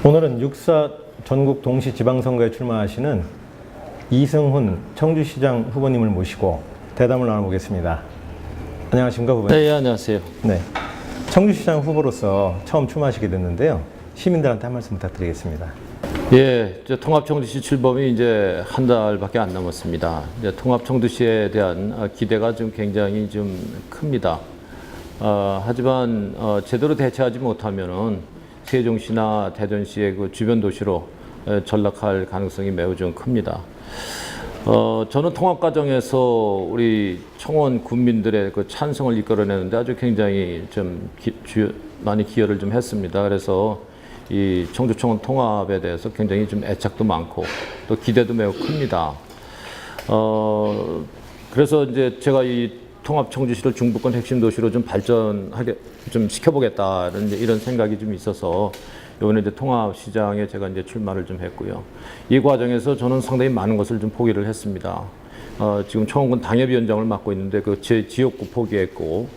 오늘은 6.4 전국 동시 지방선거에 출마하시는 이승훈 청주시장 후보님을 모시고 대담을 나눠보겠습니다. 안녕하십니까, 후보님? 네, 안녕하세요. 네, 청주시장 후보로서 처음 출마하시게 됐는데요. 시민들한테 한 말씀 부탁드리겠습니다. 예, 통합청주시 출범이 이제 한 달밖에 안 남았습니다. 이제 통합청주시에 대한 기대가 좀 굉장히 좀 큽니다. 하지만 제대로 대처하지 못하면은 세종시나 대전시의 그 주변 도시로 전락할 가능성이 매우 좀 큽니다. 저는 통합 과정에서 우리 청원 군민들의 그 찬성을 이끌어내는데 아주 굉장히 좀 많이 기여를 좀 했습니다. 그래서 이 청주청원 통합에 대해서 굉장히 좀 애착도 많고 또 기대도 매우 큽니다. 그래서 이제 제가 이 통합 청주시를 중부권 핵심 도시로 좀 발전하게 좀 시켜보겠다는 이런 생각이 좀 있어서 이번에 이제 통합시장에 제가 이제 출마를 좀 했고요. 이 과정에서 저는 상당히 많은 것을 좀 포기를 했습니다. 지금 청원군 당협위원장을 맡고 있는데 그 제 지역구 포기했고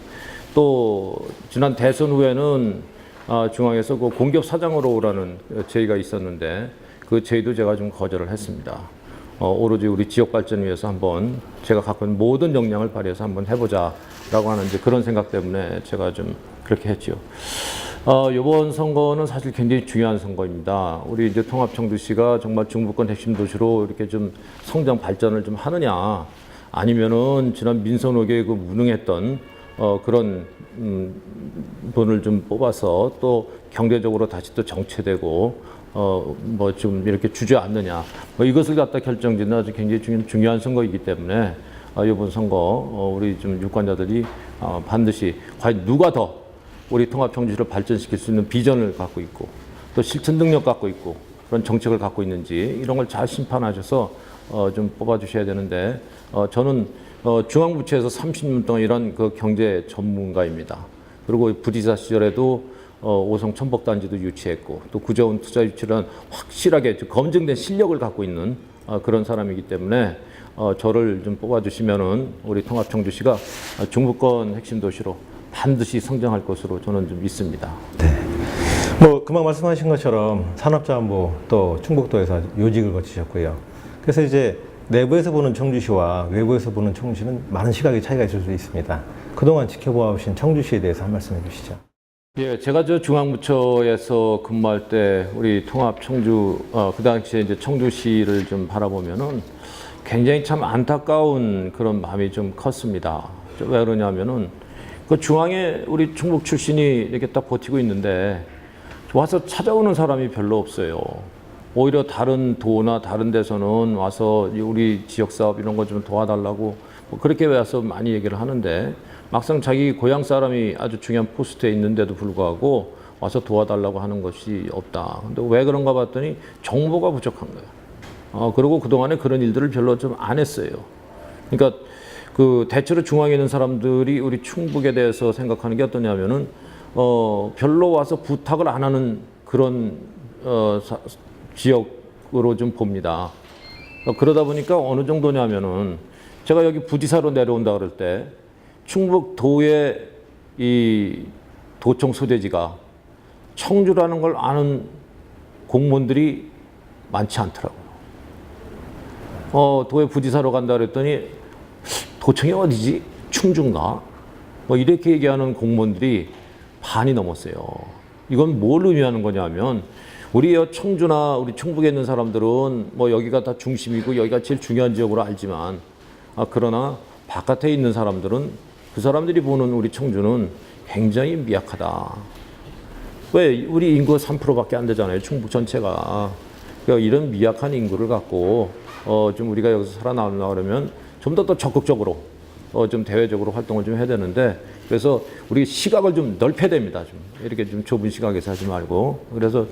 또 지난 대선 후에는 중앙에서 그 공기업 사장으로 오라는 제의가 있었는데 그 제의도 제가 좀 거절을 했습니다. 오로지 우리 지역 발전을 위해서 한번 제가 갖고 있는 모든 역량을 발휘해서 한번 해보자라고 하는 이제 그런 생각 때문에 제가 좀 그렇게 했죠. 이번 선거는 사실 굉장히 중요한 선거입니다. 우리 이제 통합청주시가 정말 중부권 핵심 도시로 이렇게 좀 성장 발전을 좀 하느냐, 아니면은 지난 민선옥의 그 무능했던 그런 분을 좀 뽑아서 또 경제적으로 다시 또 정체되고 뭐 좀 이렇게 주저앉느냐, 이것을 갖다 결정짓는 아주 굉장히 중요한 선거이기 때문에 이번 선거 우리 좀 유권자들이 반드시 과연 누가 더 우리 통합청주시를 발전시킬 수 있는 비전을 갖고 있고 또 실천 능력 갖고 있고 그런 정책을 갖고 있는지 이런 걸 잘 심판하셔서 좀 뽑아주셔야 되는데 저는 중앙부처에서 30년 동안 일한 그 경제 전문가입니다. 그리고 부지사 시절에도 오송 천복단지도 유치했고 또 구자원 투자 유치를 확실하게 검증된 실력을 갖고 있는 그런 사람이기 때문에 저를 좀 뽑아주시면은 우리 통합청주시가 중부권 핵심 도시로 반드시 성장할 것으로 저는 좀 믿습니다. 네. 뭐 금방 말씀하신 것처럼 산업자원부 또 충북도에서 요직을 거치셨고요. 그래서 이제 내부에서 보는 청주시와 외부에서 보는 청주시는 많은 시각의 차이가 있을 수 있습니다. 그동안 지켜보아 오신 청주시에 대해서 한 말씀 해주시죠. 예, 제가 저 중앙부처에서 근무할 때 우리 통합 청주 그 당시에 이제 청주시를 좀 바라보면은 굉장히 참 안타까운 그런 마음이 좀 컸습니다. 왜 그러냐면은 그 중앙에 우리 충북 출신이 이렇게 딱 버티고 있는데 와서 찾아오는 사람이 별로 없어요. 오히려 다른 도나 다른 데서는 와서 우리 지역 사업 이런 거 좀 도와달라고 뭐 그렇게 와서 많이 얘기를 하는데 막상 자기 고향 사람이 아주 중요한 포스트에 있는데도 불구하고 와서 도와달라고 하는 것이 없다. 근데 왜 그런가 봤더니 정보가 부족한 거예요. 그리고 그동안에 그런 일들을 별로 좀 안 했어요. 그러니까 그 대체로 중앙에 있는 사람들이 우리 충북에 대해서 생각하는 게 어떠냐면은 별로 와서 부탁을 안 하는 그런 지역으로 좀 봅니다. 그러다 보니까 어느 정도냐면은 제가 여기 부지사로 내려온다 그럴 때 충북도의 이 도청 소재지가 청주라는 걸 아는 공무원들이 많지 않더라고요. 도에 부지사로 간다 그랬더니 도청이 어디지? 충주인가? 뭐 이렇게 얘기하는 공무원들이 반이 넘었어요. 이건 뭘 의미하는 거냐면 우리 청주나 우리 충북에 있는 사람들은 뭐 여기가 다 중심이고 여기가 제일 중요한 지역으로 알지만 그러나 바깥에 있는 사람들은 그 사람들이 보는 우리 청주는 굉장히 미약하다. 왜? 우리 인구가 3%밖에 안 되잖아요. 충북 전체가. 그러니까 이런 미약한 인구를 갖고 좀 우리가 여기서 살아나오려고 그러면 좀 더 적극적으로 좀 대외적으로 활동을 좀 해야 되는데 그래서 우리 시각을 좀 넓혀야 됩니다. 좀 이렇게 좀 좁은 시각에서 하지 말고. 그래서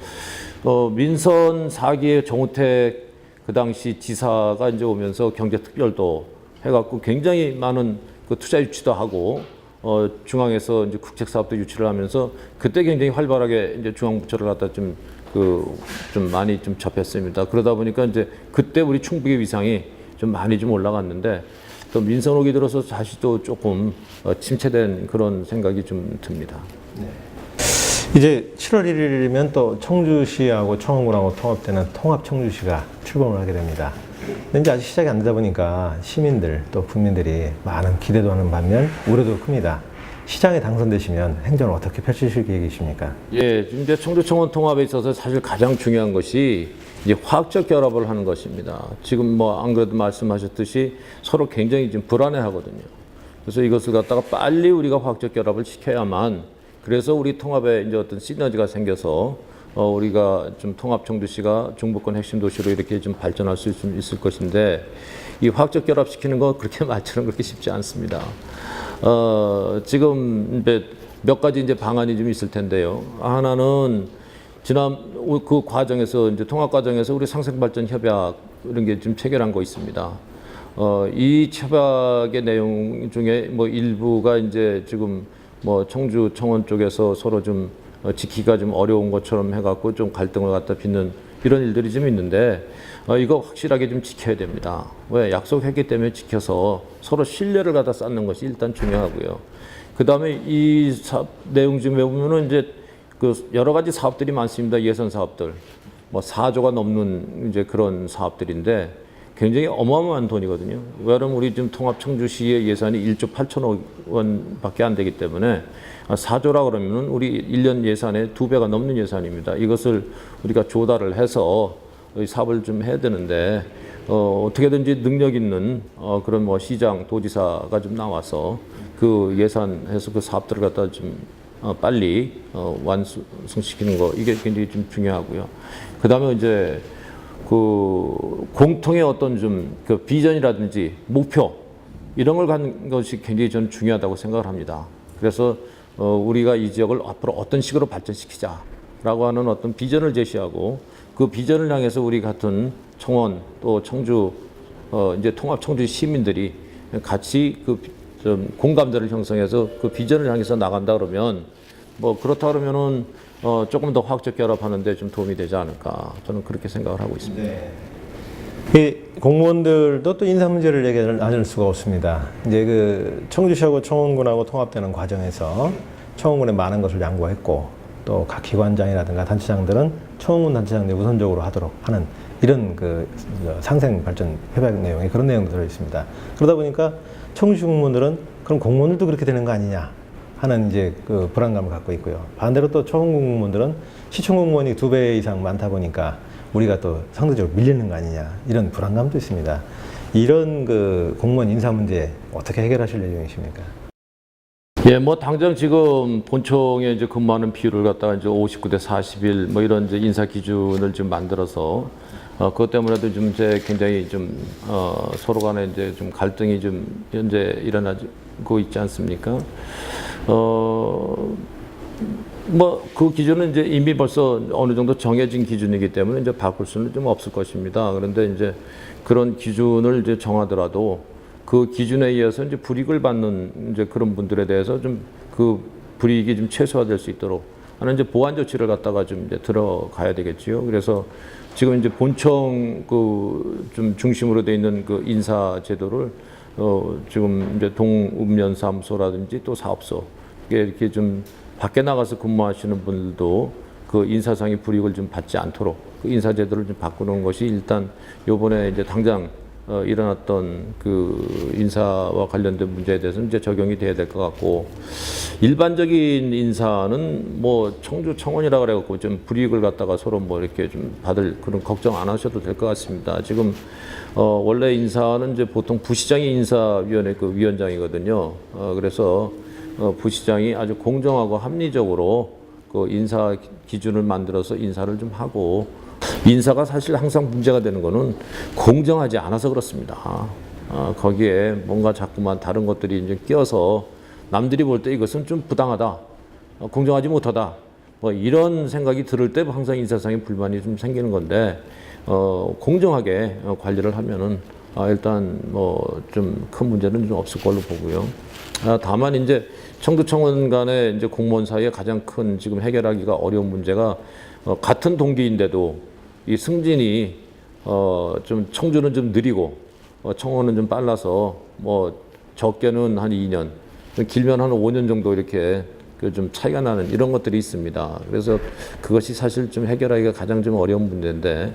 민선 4기의 정우택 그 당시 지사가 이제 오면서 경제특별도 해갖고 굉장히 많은 그 투자 유치도 하고 중앙에서 이제 국책 사업도 유치를 하면서 그때 굉장히 활발하게 이제 중앙부처를 갖다 좀 많이 좀 접했습니다. 그러다 보니까 이제 그때 우리 충북의 위상이 좀 많이 좀 올라갔는데 또 민선옥이 들어서 다시 또 조금 침체된 그런 생각이 좀 듭니다. 네. 이제 7월 1일이면 또 청주시하고 청원군하고 통합되는 통합 청주시가 출범을 하게 됩니다. 근데 이제 아직 시작이 안 되다 보니까 시민들 또 국민들이 많은 기대도 하는 반면 우려도 큽니다. 시장에 당선되시면 행정을 어떻게 펼치실 계획이십니까? 예, 지금 이제 청주 청원 통합에 있어서 사실 가장 중요한 것이 이제 화학적 결합을 하는 것입니다. 지금 뭐 안 그래도 말씀하셨듯이 서로 굉장히 지금 불안해하거든요. 그래서 이것을 갖다가 빨리 우리가 화학적 결합을 시켜야만, 그래서 우리 통합에 이제 어떤 시너지가 생겨서 우리가 좀 통합 청주시가 중부권 핵심 도시로 이렇게 좀 발전할 수 있을 것인데, 이 화학적 결합 시키는 거 그렇게 말처럼 그렇게 쉽지 않습니다. 지금 이제 몇 가지 이제 방안이 좀 있을 텐데요. 하나는 지난 그 과정에서 이제 통합 과정에서 우리 상생발전 협약 이런 게 좀 체결한 거 있습니다. 이 협약의 내용 중에 뭐 일부가 이제 지금 뭐 청주 청원 쪽에서 서로 좀 지키기가 좀 어려운 것처럼 해갖고 좀 갈등을 갖다 빚는 이런 일들이 좀 있는데, 이거 확실하게 좀 지켜야 됩니다. 왜? 약속했기 때문에 지켜서 서로 신뢰를 갖다 쌓는 것이 일단 중요하고요. 그 다음에 이 사업 내용 중에 보면은 이제 그 여러 가지 사업들이 많습니다. 예산 사업들. 뭐 4조가 넘는 이제 그런 사업들인데 굉장히 어마어마한 돈이거든요. 왜냐하면 우리 지금 통합 청주시의 예산이 1조 8천억 원밖에 안 되기 때문에 4조라 그러면은 우리 1년 예산의 2배가 넘는 예산입니다. 이것을 우리가 조달을 해서 이 사업을 좀 해야 되는데, 어떻게든지 능력 있는 그런 뭐 시장, 도지사가 좀 나와서 그 예산해서 그 사업들을 갖다 좀 빨리 완성시키는 거, 이게 굉장히 좀 중요하고요. 그 다음에 이제 그 공통의 어떤 좀 그 비전이라든지 목표 이런 걸 갖는 것이 굉장히 저는 중요하다고 생각을 합니다. 그래서 우리가 이 지역을 앞으로 어떤 식으로 발전시키자라고 하는 어떤 비전을 제시하고, 그 비전을 향해서 우리 같은 청원 또 청주 이제 통합 청주 시민들이 같이 그 좀 공감대를 형성해서 그 비전을 향해서 나간다 그러면, 뭐 그렇다 그러면은 조금 더 화학적 결합하는데 좀 도움이 되지 않을까, 저는 그렇게 생각을 하고 있습니다. 네. 이 공무원들도 또 인사 문제를 얘기를 안 할 수가 없습니다. 이제 그 청주시하고 청원군하고 통합되는 과정에서 청원군에 많은 것을 양보했고, 또 각 기관장이라든가 단체장들은 청원군 단체장들이 우선적으로 하도록 하는 이런 그 상생 발전 협약 내용에 그런 내용도 들어 있습니다. 그러다 보니까 청주시 공무원들은 그럼 공무원들도 그렇게 되는 거 아니냐 하는 이제 그 불안감을 갖고 있고요. 반대로 또 청원군 공무원들은 시청 공무원이 2배 이상 많다 보니까 우리가 또 상대적으로 밀리는 거 아니냐, 이런 불안감도 있습니다. 이런 그 공무원 인사 문제 어떻게 해결하실 예정이십니까? 예, 뭐 당장 지금 본청에 이제 근무하는 비율을 갖다가 이제 59대 41 뭐 이런 이제 인사 기준을 좀 만들어서 그것 때문에도 좀 이제 굉장히 좀 서로 간에 이제 좀 갈등이 좀 현재 일어나고 있지 않습니까? 뭐 그 기준은 이제 이미 벌써 어느 정도 정해진 기준이기 때문에 이제 바꿀 수는 좀 없을 것입니다. 그런데 이제 그런 기준을 이제 정하더라도 그 기준에 의해서 이제 불이익을 받는 이제 그런 분들에 대해서 좀 그 불이익이 좀 최소화될 수 있도록 하는 이제 보완 조치를 갖다가 좀 이제 들어가야 되겠지요. 그래서 지금 이제 본청 그 좀 중심으로 돼 있는 그 인사 제도를 지금 이제 동읍면사무소라든지 또 사업소 이렇게 좀 밖에 나가서 근무하시는 분들도 그 인사상의 불이익을 좀 받지 않도록 그 인사 제도를 좀 바꾸는 것이 일단 요번에 이제 당장 일어났던 그 인사와 관련된 문제에 대해서는 이제 적용이 돼야 될 것 같고, 일반적인 인사는 뭐 청주 청원이라 그래갖고 좀 불이익을 갖다가 서로 뭐 이렇게 좀 받을 그런 걱정 안 하셔도 될 것 같습니다. 지금 원래 인사는 이제 보통 부시장이 인사위원회 그 위원장이거든요. 그래서 부시장이 아주 공정하고 합리적으로 그 인사 기준을 만들어서 인사를 좀 하고, 인사가 사실 항상 문제가 되는 거는 공정하지 않아서 그렇습니다. 거기에 뭔가 자꾸만 다른 것들이 이제 끼어서 남들이 볼 때 이것은 좀 부당하다, 공정하지 못하다, 뭐 이런 생각이 들을 때 항상 인사상의 불만이 좀 생기는 건데, 공정하게 관리를 하면은 일단 뭐 좀 큰 문제는 좀 없을 걸로 보고요. 다만 이제 청주청원 간의 이제 공무원 사이에 가장 큰 지금 해결하기가 어려운 문제가 같은 동기인데도 이 승진이 좀 청주는 좀 느리고 청원은 좀 빨라서 뭐 적게는 한 2년, 길면 한 5년 정도 이렇게 그 좀 차이가 나는 이런 것들이 있습니다. 그래서 그것이 사실 좀 해결하기가 가장 좀 어려운 문제인데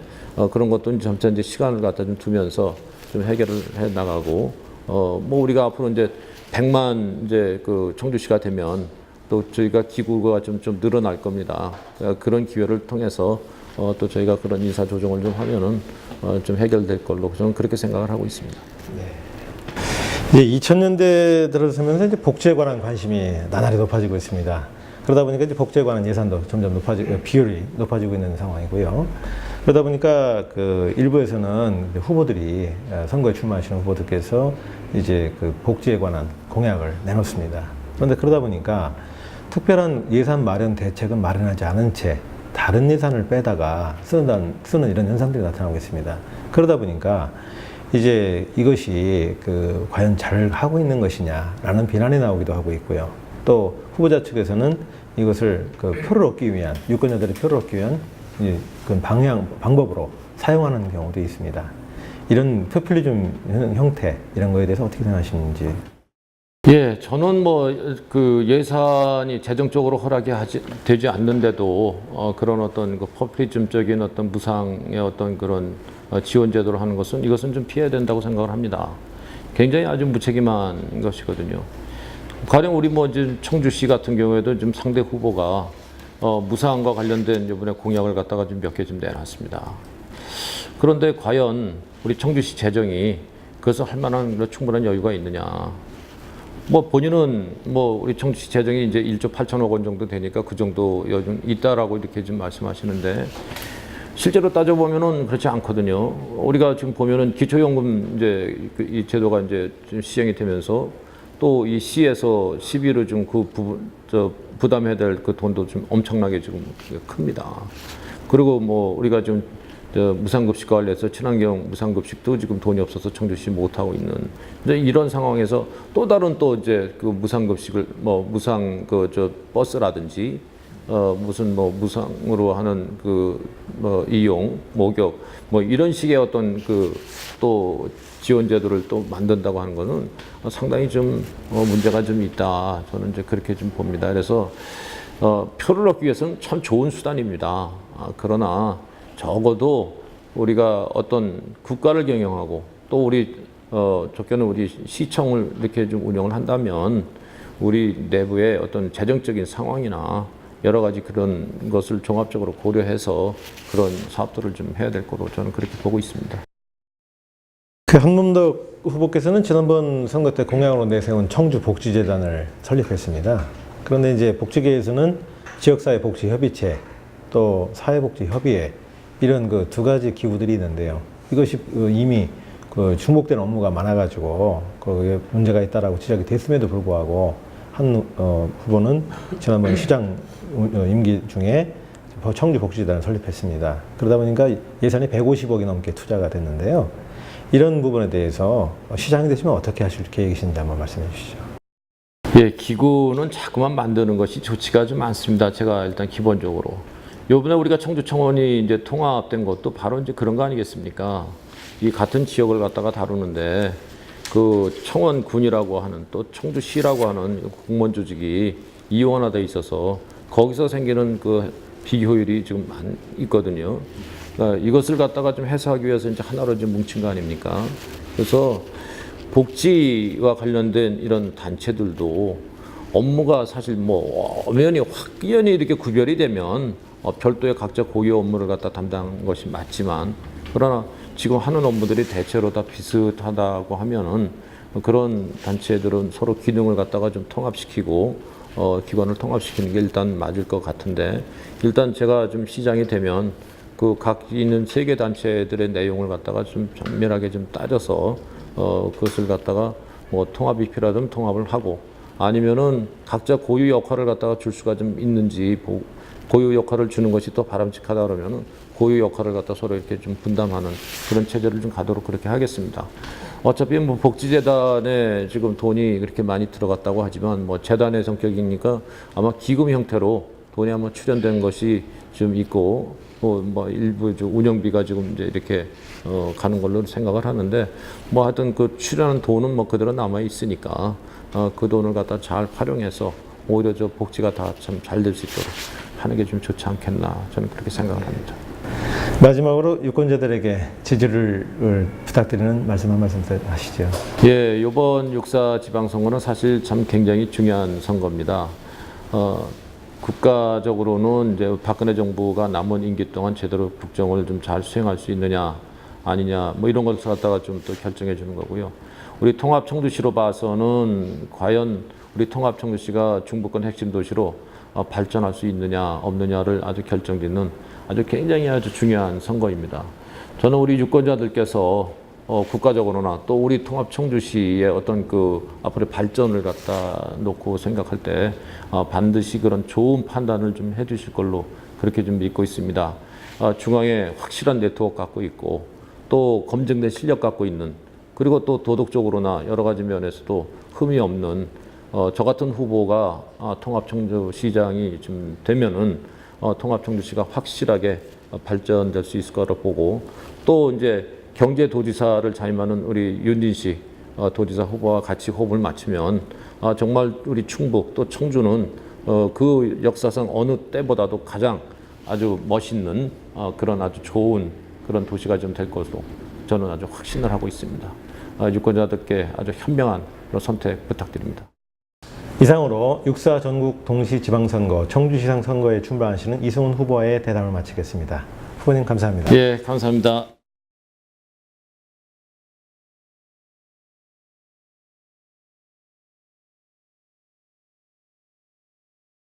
그런 것도 점차 이제 시간을 갖다 좀 두면서 좀 해결을 해 나가고 뭐 우리가 앞으로 이제 100만 이제 그 청주시가 되면 또 저희가 기구가 좀 늘어날 겁니다. 그런 기회를 통해서 또 저희가 그런 인사 조정을 좀 하면은 좀 해결될 걸로 저는 그렇게 생각을 하고 있습니다. 이제 2000년대 들어서면서 이제 복지에 관한 관심이 나날이 높아지고 있습니다. 그러다 보니까 이제 복지에 관한 예산도 점점 비율이 높아지고 있는 상황이고요. 그러다 보니까 그 일부에서는 후보들이 선거에 출마하시는 후보들께서 이제 그 복지에 관한 공약을 내놓습니다. 그런데 그러다 보니까 특별한 예산 마련 대책은 마련하지 않은 채 다른 예산을 빼다가 쓰는 이런 현상들이 나타나고 있습니다. 그러다 보니까 이제 이것이 그 과연 잘 하고 있는 것이냐라는 비난이 나오기도 하고 있고요. 또 후보자 측에서는 이것을 그 표를 얻기 위한 유권자들의 표를 얻기 위한 그 방법으로 사용하는 경우도 있습니다. 이런 포퓰리즘 형태 이런 거에 대해서 어떻게 생각하시는지? 예, 저는 뭐 그 예산이 재정적으로 허락이 되지 않는데도 그런 어떤 그 포퓰리즘적인 어떤 무상의 어떤 그런 지원 제도를 하는 것은 이것은 좀 피해야 된다고 생각을 합니다. 굉장히 아주 무책임한 것이거든요. 가령 우리 뭐 이제 청주시 같은 경우에도 지금 상대 후보가 무상과 관련된 이번에 공약을 갖다가 좀 몇 개 좀 내놨습니다. 그런데 과연 우리 청주시 재정이 그것을 할 만한 충분한 여유가 있느냐? 뭐 본인은 뭐 우리 청주시 재정이 이제 1조 8천억 원 정도 되니까 그 정도 여유 있다라고 이렇게 좀 말씀하시는데 실제로 따져보면은 그렇지 않거든요. 우리가 지금 보면은 기초연금 이제 이 제도가 이제 좀 시행이 되면서 또 이 시에서 시비로 좀 그 부담해야 될 그 돈도 좀 엄청나게 지금 큽니다. 그리고 뭐 우리가 좀 무상급식과 관련해서 친환경 무상급식도 지금 돈이 없어서 청주시 못하고 있는 이제 이런 상황에서 또 다른 또 이제 그 무상급식을 뭐 무상 그 버스라든지 무슨 뭐 무상으로 하는 그 뭐 이용 목욕 뭐 이런 식의 어떤 그 또 지원 제도를 또 만든다고 하는 거는 상당히 좀 문제가 좀 있다. 저는 이제 그렇게 좀 봅니다. 그래서 표를 얻기 위해서는 참 좋은 수단입니다. 그러나 적어도 우리가 어떤 국가를 경영하고 또 우리 적게는 우리 시청을 이렇게 좀 운영을 한다면 우리 내부의 어떤 재정적인 상황이나 여러 가지 그런 것을 종합적으로 고려해서 그런 사업들을 좀 해야 될 거로 저는 그렇게 보고 있습니다. 그 한문덕 후보께서는 지난번 선거 때 공약으로 내세운 청주복지재단을 설립했습니다. 그런데 이제 복지계에서는 지역사회복지협의체 또 사회복지협의회 이런 그 두 가지 기구들이 있는데요. 이것이 이미 그 중복된 업무가 많아가지고 그 문제가 있다라고 지적이 됐음에도 불구하고 한 후보는 지난번 시장 임기 중에 청주복지재단을 설립했습니다. 그러다 보니까 예산이 150억이 넘게 투자가 됐는데요. 이런 부분에 대해서 시장이 되시면 어떻게 하실 계획이신지 한번 말씀해 주시죠. 예, 기구는 자꾸만 만드는 것이 좋지가 좀 않습니다. 제가 일단 기본적으로. 요번에 우리가 청주청원이 이제 통합된 것도 바로 이제 그런 거 아니겠습니까? 이 같은 지역을 갖다가 다루는데 그 청원군이라고 하는 또 청주시라고 하는 공무원 조직이 이원화되어 있어서 거기서 생기는 그 비효율이 지금 있거든요. 그러니까 이것을 갖다가 좀 해소하기 위해서 이제 하나로 좀 뭉친 거 아닙니까? 그래서 복지와 관련된 이런 단체들도 업무가 사실 뭐 엄연히 확연히 이렇게 구별이 되면 별도의 각자 고유 업무를 갖다 담당한 것이 맞지만 그러나 지금 하는 업무들이 대체로 다 비슷하다고 하면은 그런 단체들은 서로 기능을 갖다가 좀 통합시키고 기관을 통합시키는 게 일단 맞을 것 같은데 일단 제가 좀 시장이 되면 그 각 있는 세 개 단체들의 내용을 갖다가 좀 정밀하게 좀 따져서 그것을 갖다가 뭐 통합이 필요하다면 통합을 하고 아니면은 각자 고유 역할을 갖다가 줄 수가 좀 있는지 고유 역할을 주는 것이 더 바람직하다 그러면은 고유 역할을 갖다 서로 이렇게 좀 분담하는 그런 체제를 좀 가도록 그렇게 하겠습니다. 어차피 뭐 복지재단에 지금 돈이 그렇게 많이 들어갔다고 하지만 뭐 재단의 성격이니까 아마 기금 형태로 돈이 아마 출연된 것이 좀 있고 뭐 일부 운영비가 지금 이제 이렇게 가는 걸로 생각을 하는데 뭐 하여튼 그 출연한 돈은 뭐 그대로 남아 있으니까 그 돈을 갖다 잘 활용해서 오히려 저 복지가 다 참 잘 될 수 있도록 하는 게 좀 좋지 않겠나 저는 그렇게 생각을 합니다. 마지막으로 유권자들에게 지지를 부탁드리는 말씀 한 말씀 하시죠. 예, 이번 6.4 지방선거는 사실 참 굉장히 중요한 선거입니다. 국가적으로는 이제 박근혜 정부가 남은 임기 동안 제대로 국정을 좀 잘 수행할 수 있느냐 아니냐 뭐 이런 것을 갖다가 좀 또 결정해 주는 거고요. 우리 통합청주시로 봐서는 과연 우리 통합청주시가 중부권 핵심 도시로 발전할 수 있느냐 없느냐를 아주 결정짓는 아주 굉장히 아주 중요한 선거입니다. 저는 우리 유권자들께서 국가적으로나 또 우리 통합청주시의 어떤 그 앞으로의 발전을 갖다 놓고 생각할 때 반드시 그런 좋은 판단을 좀 해주실 걸로 그렇게 좀 믿고 있습니다. 중앙에 확실한 네트워크 갖고 있고 또 검증된 실력 갖고 있는 그리고 또 도덕적으로나 여러 가지 면에서도 흠이 없는 저 같은 후보가 통합청주시장이 좀 되면은 통합청주시가 확실하게 발전될 수 있을 거라고 보고 또 이제 경제도지사를 자임하는 우리 윤진식 도지사 후보와 같이 호흡을 맞추면 정말 우리 충북 또 청주는 그 역사상 어느 때보다도 가장 아주 멋있는 그런 아주 좋은 그런 도시가 좀 될 것으로 저는 아주 확신을 하고 있습니다. 유권자들께 아주 현명한 그런 선택 부탁드립니다. 이상으로 6.4 전국 동시지방선거 청주시장 선거에 출마하시는 이승훈 후보와의 대담을 마치겠습니다. 후보님 감사합니다. 예, 감사합니다.